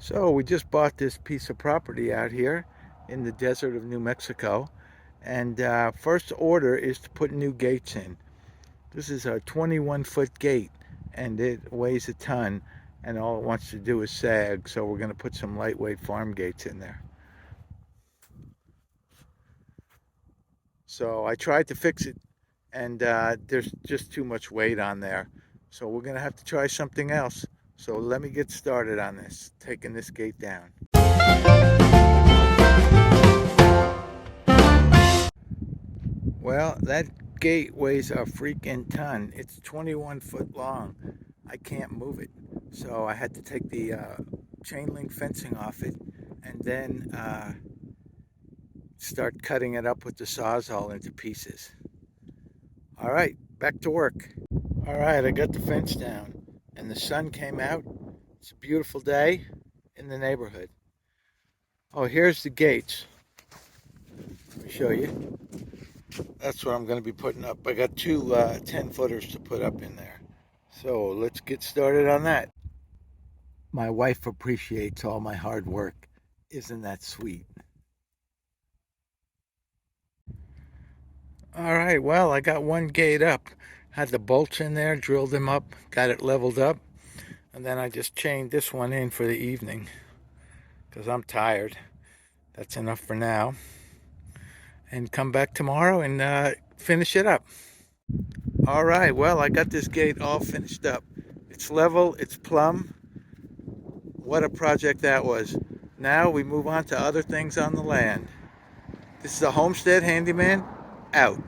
So we just bought this piece of property out here in the desert of New Mexico, and first order is to put new gates in. This is a 21-foot gate, and it weighs a ton, and all it wants to do is sag, so we're going to put some lightweight farm gates in there. So I tried to fix it, and there's just too much weight on there. So we're going to have to try something else. So let me get started on this, taking this gate down. Well, that gate weighs a freaking ton. It's 21 foot long. I can't move it. So I had to take the chain link fencing off it and then start cutting it up with the Sawzall into pieces. All right, back to work. All right, I got the fence down and the sun came out. It's a beautiful day in the neighborhood. Oh, here's the gates. Let me show you. That's what I'm going to be putting up. I got two 10-footers to put up in there. So let's get started on that. My wife appreciates all my hard work. Isn't that sweet? All right, well, I got one gate up. Had the bolts in there, drilled them up, got it leveled up, and then I just chained this one in for the evening because I'm tired. That's enough for now. And come back tomorrow and finish it up. All right, well, I got this gate all finished up. It's level, it's plumb. What a project that was. Now we move on to other things on the land. This is a Homestead Handyman, out.